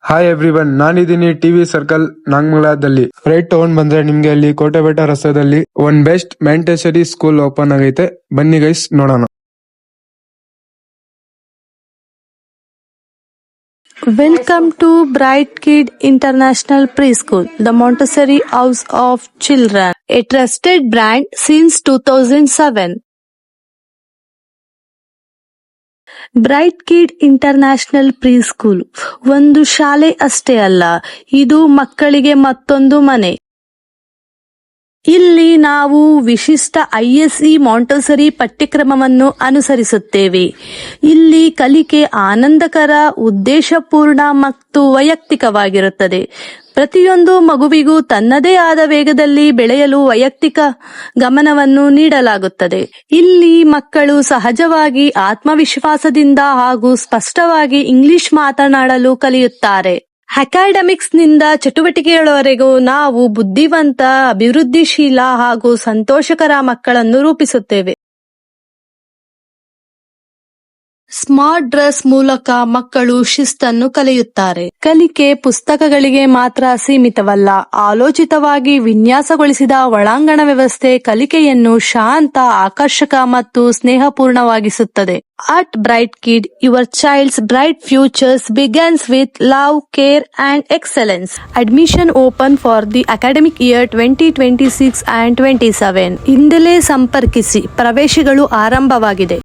Hi everyone, ನಾನಿದ್ದೀನಿ TV circle ನಾಗಮಂಗಲದಲ್ಲಿ. Right ತಗೊಂಡ್ ಬಂದ್ರೆ ನಿಮ್ಗೆ ಅಲ್ಲಿ ಕೋಟೆಬೆಟ್ಟ ರಸ್ತೆದಲ್ಲಿ ಒಂದ್ ಬೆಸ್ಟ್ ಮ್ಯಾಂಟೇಸರಿ ಸ್ಕೂಲ್ ಓಪನ್ ಆಗೈತೆ. ಬನ್ನಿ ಗೈಸ್ ನೋಡೋಣ. Welcome to Bright Kid International Preschool, the Montessori House of Children, a trusted brand since 2007. Bright kid international ಪ್ರೀಸ್ಕೂಲ್ ಒಂದು ಶಾಲೆ ಅಷ್ಟೇ ಅಲ್ಲ, ಇದು ಮಕ್ಕಳಿಗೆ ಮತ್ತೊಂದು ಮನೆ. ಇಲ್ಲಿ ನಾವು ವಿಶಿಷ್ಟ ISE ಮಾಂಟೆಸರಿ ಪಠ್ಯಕ್ರಮವನ್ನು ಅನುಸರಿಸುತ್ತೇವೆ. ಇಲ್ಲಿ ಕಲಿಕೆ ಆನಂದಕರ, ಉದ್ದೇಶಪೂರ್ಣ ಮತ್ತು ವೈಯಕ್ತಿಕವಾಗಿರುತ್ತದೆ. ಪ್ರತಿಯೊಂದು ಮಗುವಿಗೂ ತನ್ನದೇ ಆದ ವೇಗದಲ್ಲಿ ಬೆಳೆಯಲು ವೈಯಕ್ತಿಕ ಗಮನವನ್ನು ನೀಡಲಾಗುತ್ತದೆ. ಇಲ್ಲಿ ಮಕ್ಕಳು ಸಹಜವಾಗಿ ಆತ್ಮವಿಶ್ವಾಸದಿಂದ ಹಾಗೂ ಸ್ಪಷ್ಟವಾಗಿ ಇಂಗ್ಲಿಷ್ ಮಾತನಾಡಲು ಕಲಿಯುತ್ತಾರೆ. ಅಕಾಡೆಮಿಕ್ಸ್ ನಿಂದ ಚಟುವಟಿಕೆಗಳವರೆಗೂ ನಾವು ಬುದ್ಧಿವಂತ, ಅಭಿವೃದ್ಧಿಶೀಲ ಹಾಗೂ ಸಂತೋಷಕರ ಮಕ್ಕಳನ್ನು ರೂಪಿಸುತ್ತೇವೆ. ಸ್ಮಾರ್ಟ್ ಡ್ರೆಸ್ ಮೂಲಕ ಮಕ್ಕಳು ಶಿಸ್ತನ್ನು ಕಲಿಯುತ್ತಾರೆ. ಕಲಿಕೆ ಪುಸ್ತಕಗಳಿಗೆ ಮಾತ್ರ ಸೀಮಿತವಲ್ಲ, ಆಲೋಚಿತವಾಗಿ ವಿನ್ಯಾಸಗೊಳಿಸಿದ ಒಳಾಂಗಣ ವ್ಯವಸ್ಥೆ ಕಲಿಕೆಯನ್ನು ಶಾಂತ, ಆಕರ್ಷಕ ಮತ್ತು ಸ್ನೇಹಪೂರ್ಣವಾಗಿಸುತ್ತದೆ. At Bright Kid, your child's bright futures begins with love, care and excellence. Admission open for the academic year 2026 and 27. ಇಂದಲೇ ಸಂಪರ್ಕಿಸಿ, ಪ್ರವೇಶಗಳು ಆರಂಭವಾಗಿದೆ.